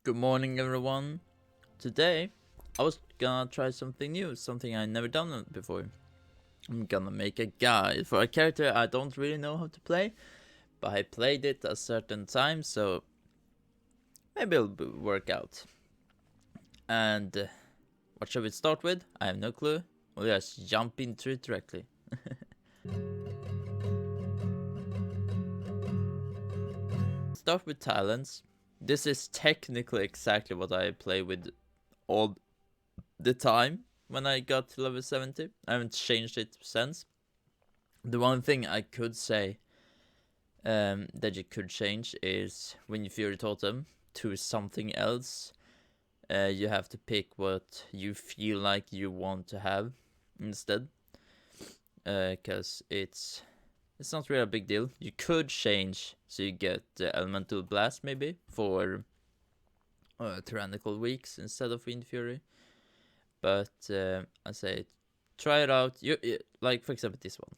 Good morning, everyone. Today, I was gonna try something new, something I never done before. I'm gonna make a guide for a character I don't really know how to play, but I played it a certain time, so maybe it'll work out. And what shall we start with? I have no clue. We'll just jump into it directly. Start with Talents. This is technically exactly what I play with all the time when I got to level 70. I haven't changed it since. The one thing I could say that you could change is when you Fury Totem to something else. You have to pick what you feel like you want to have instead. Because it's not really a big deal. You could change so you get Elemental Blast maybe for Tyrannical Weeks instead of Wind Fury. But I say try it out. You like, for example, this one.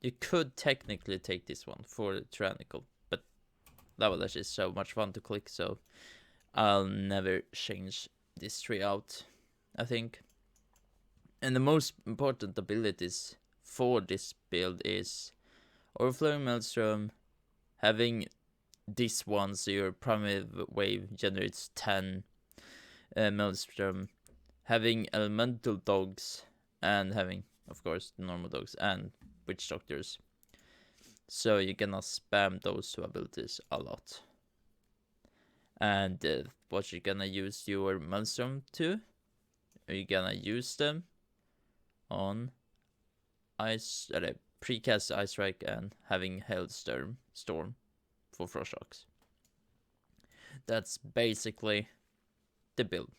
You could technically take this one for Tyrannical, but that was actually so much fun to click, so I'll never change this tree out, I think. And the most important abilities for this build is Overflowing Maelstrom, having this one so your primary wave generates 10 Maelstrom, having elemental dogs, and having, of course, the normal dogs and witch doctors. So you're gonna spam those two abilities a lot. And what you're gonna use your Maelstrom to? You're gonna use them on ice, precast Ice Strike and having Hailstorm for Frost Shocks. That's basically the build.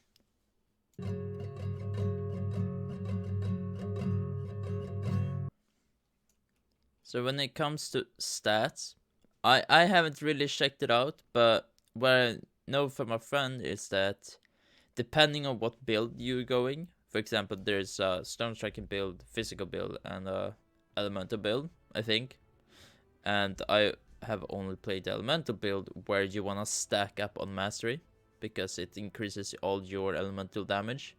So when it comes to stats, I haven't really checked it out, but what I know from a friend is that depending on what build you're going, for example, there's a Storm Striking build, Physical build, and a Elemental build, I think. And I have only played the Elemental build where you wanna stack up on Mastery, because it increases all your elemental damage.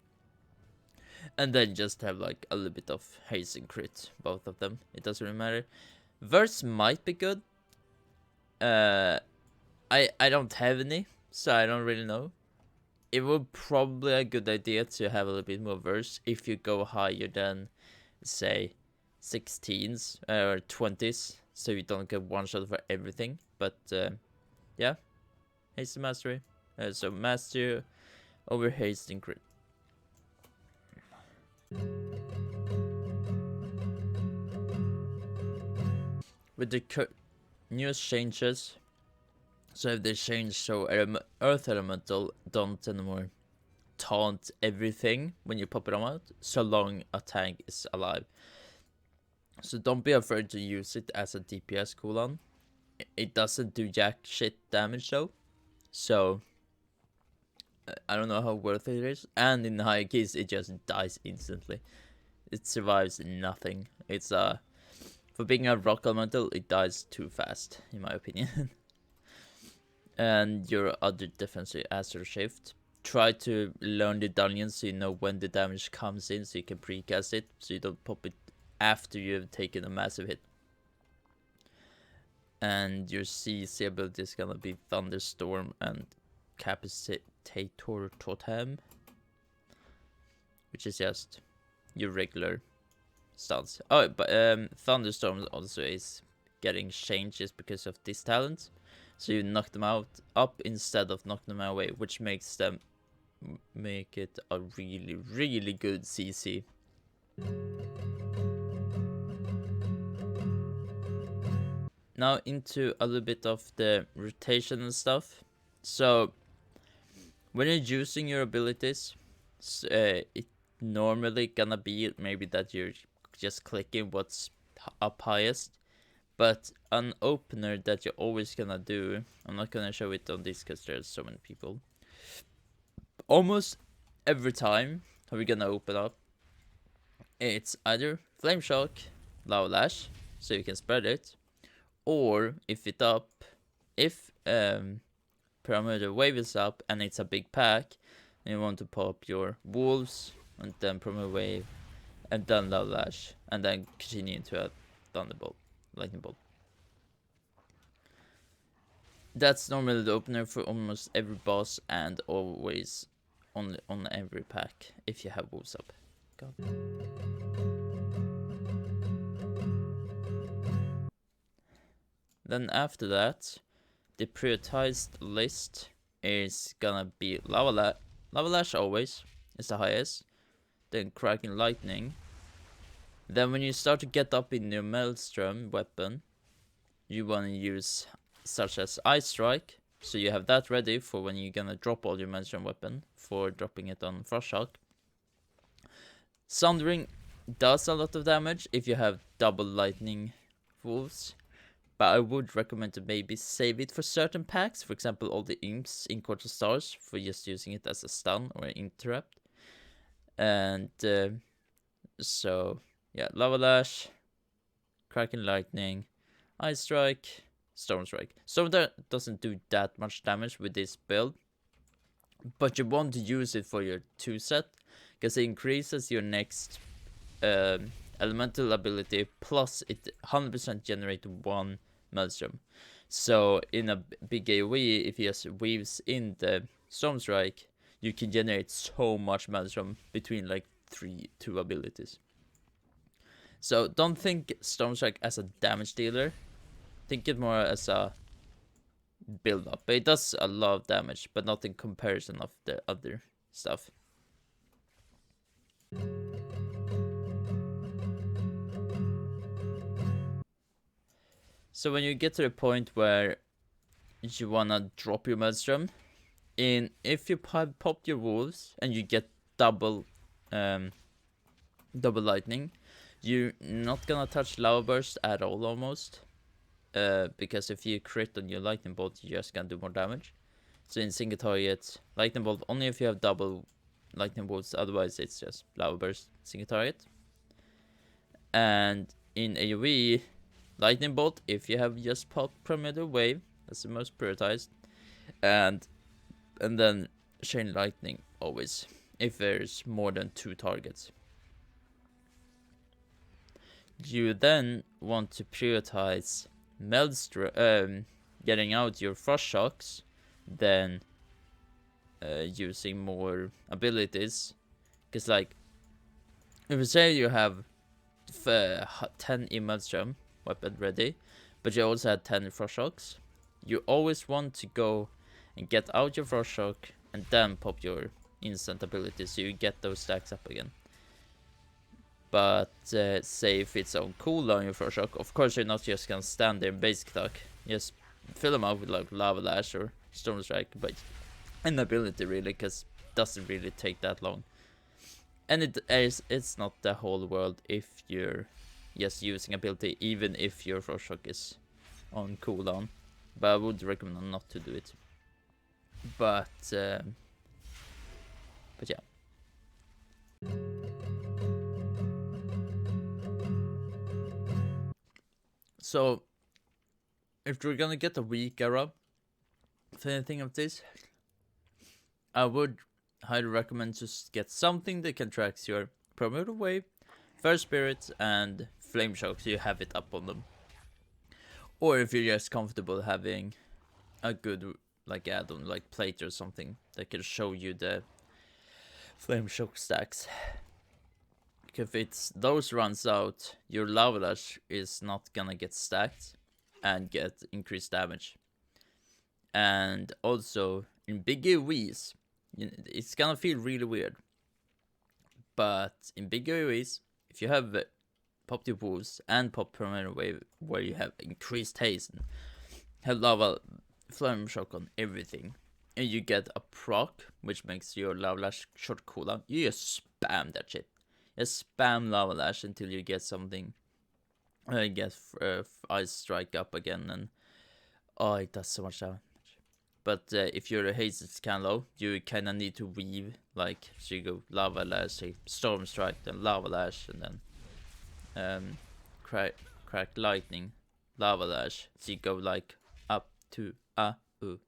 And then just have like a little bit of haste and crit, both of them. It doesn't really matter. Verse might be good. I don't have any, so I don't really know. It would probably a good idea to have a little bit more verse if you go higher than, say, 16s or 20s, so you don't get one shot for everything. But yeah, haste and mastery. So master over haste and crit. With the newest changes, so if they change so Earth Elemental don't anymore taunt everything when you pop it out, so long a tank is alive. So don't be afraid to use it as a DPS cooldown. It doesn't do jack shit damage though, so I don't know how worth it is. And in higher keys, it just dies instantly. It survives nothing. It's for being a rock elemental, it dies too fast, in my opinion. And your other defensive Astral Shift. Try to learn the dungeons so you know when the damage comes in, so you can precast it, so you don't pop it after you've taken a massive hit. And your CC ability is gonna be Thunderstorm and Capacitator Totem, which is just your regular stance. Oh, but Thunderstorm also is getting changes because of this talent. So you knock them up instead of knock them away, which makes them make it a really, really good CC. Now into a little bit of the rotation and stuff. So when you're using your abilities, it normally gonna be maybe that you're just clicking what's up highest. But an opener that you're always gonna do, I'm not gonna show it on this because there's so many people. Almost every time we're gonna open up, it's either Flame Shock, Lava Lash, so you can spread it, or if Perimeter Wave is up and it's a big pack, and you want to pop your Wolves, and then Perimeter Wave, and then Lava Lash, and then continue into a Thunderbolt, Lightning Bolt. That's normally the opener for almost every boss, and always on every pack if you have Wolves up. God. Then after that, the prioritized list is gonna be Lava Lash always is the highest, then Cracking Lightning. Then when you start to get up in your Maelstrom weapon, you wanna use such as Ice Strike, so you have that ready for when you're gonna drop all your Maelstrom weapon for dropping it on Frost Shock. Sundering does a lot of damage if you have double lightning wolves, but I would recommend to maybe save it for certain packs, for example all the imps in Court of Stars, for just using it as a stun or an interrupt. And so yeah, Lava Lash, Cracking Lightning, Ice Strike, Storm Strike. Storm doesn't do that much damage with this build, but you want to use it for your 2 set, because it increases your next elemental ability, plus it 100% generate 1 Maelstrom. So in a big AoE, if he just weaves in the Storm Strike, you can generate so much Maelstrom between like 2 abilities. So don't think Storm Strike as a damage dealer, think it more as a build up. It does a lot of damage, but not in comparison of the other stuff. So when you get to the point where you wanna drop your Maelstrom, if you pop your wolves and you get double lightning, you're not gonna touch Lava Burst at all almost. Because if you crit on your lightning bolt, you're just gonna do more damage. So in single target, lightning bolt only if you have double lightning bolts, otherwise it's just Lava Burst single target. And in AoE, lightning bolt if you have just pop Perimeter Wave, that's the most prioritized, and then Chain Lightning always if there's more than 2 targets. You then want to prioritize Maelstrom, getting out your Frost Shocks, then using more abilities. Because like, if you say you have 10 in Maelstrom weapon ready, but you also had 10 Frost Shocks, you always want to go and get out your Frost Shock and then pop your instant ability, so you get those stacks up again. But say if it's on cooldown your Frost Shock, of course you're not just gonna stand there and basic attack. Just fill them up with like Lava Lash or Storm Strike, but an ability really, because it doesn't really take that long. And it's not the whole world if you're just using ability, even if your Frost Shock is on cooldown. But I would recommend not to do it. But yeah. So, if you're gonna get a weak era for anything of this, I would highly recommend just get something that contracts your Perimeter Wave, First Spirits, and Flame Shock, so you have it up on them. Or if you're just comfortable having a good like add-on, like plate or something that can show you the Flame Shock stacks. If it's those runs out, your Lava Lash is not gonna get stacked and get increased damage. And also in big AoEs, it's gonna feel really weird, but in big AoEs, if you have pop your wolves and pop Perimeter Wave, where you have increased haste and have Lava Flame Shock on everything, and you get a proc which makes your Lava Lash short cooldown, you just spam that shit. Just spam Lava Lash until you get something. Get Ice Strike up again, and oh, it does so much damage. But if your haste is kind of low, you kind of need to weave, like, so you go Lava Lash, Storm Strike, then Lava Lash, and then crack Lightning, Lava Lash, so you go like up to so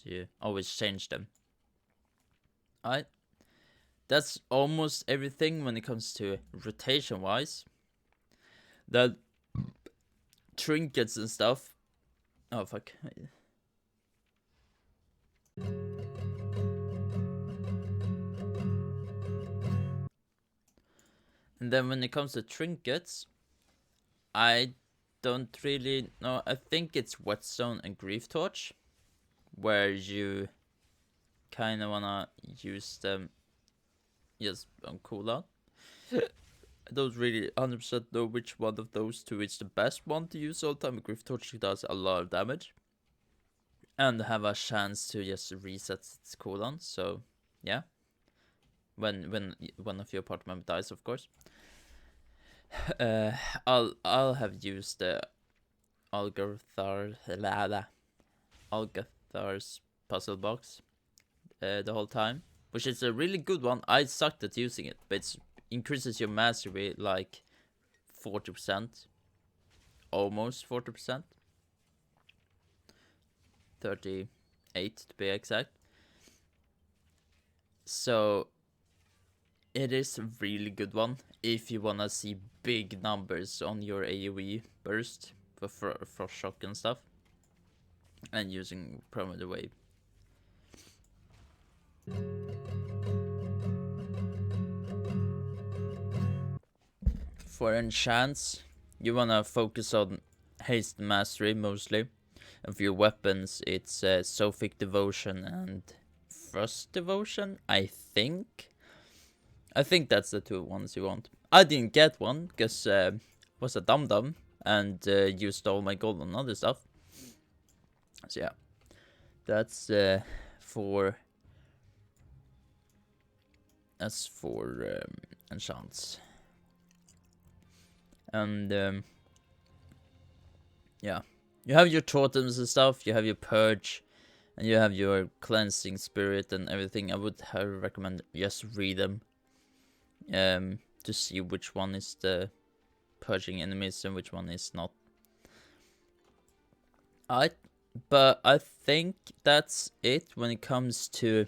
So you always change them. Alright. That's almost everything when it comes to rotation wise. The trinkets and stuff. Oh fuck. And then when it comes to trinkets, I don't really know. I think it's Whetstone and Grief Torch, where you kind of wanna use them just on cooldown. I don't really 100% know which one of those two is the best one to use all the time. Grief Torch does a lot of damage and have a chance to just reset its cooldown. So yeah, when one of your party member dies, of course. I'll have used the Algathar's puzzle box the whole time, which is a really good one. I sucked at using it, but it increases your mastery like 40%, almost 40%, 38 to be exact. So it is a really good one if you wanna see big numbers on your AoE burst for frost shock and stuff, and using Promoter Wave. For enchants, you wanna focus on haste mastery mostly, and for your weapons, it's Sophic Devotion and Frost Devotion. I think that's the two ones you want. I didn't get one because was a dum-dum and used all my gold on other stuff. So yeah, that's for enchants. And yeah, you have your totems and stuff, you have your purge, and you have your cleansing spirit and everything. I would recommend just read them to see which one is the purging enemies and which one is not. But I think that's it when it comes to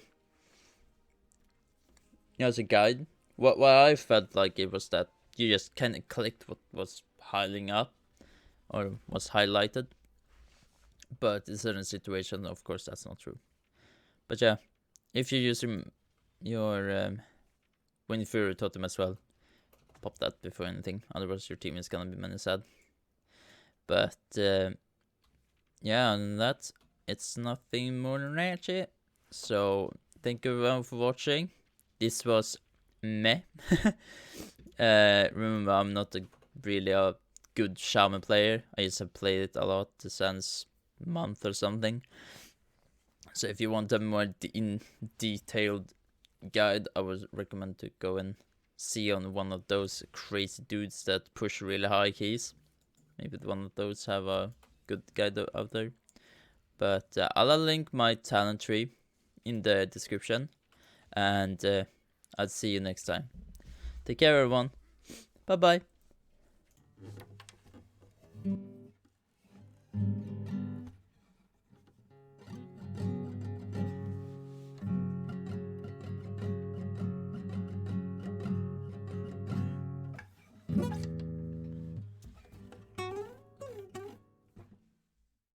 as a guide. What I felt like it was that you just kind of clicked what was highlighting up or was highlighted, but in certain situations, of course, that's not true. But yeah, if you're using your Wind Fury totem as well, pop that before anything, otherwise your team is gonna be many sad. But yeah, and that it's nothing more than that. So thank you everyone for watching. This was meh. Remember, I'm not really a good shaman player. I just have played it a lot since month or something. So if you want a more detailed guide, I would recommend to go and see on one of those crazy dudes that push really high keys. Maybe one of those have a good guide out there. But I'll link my talent tree in the description, and I'll see you next time. Take care everyone. Bye bye.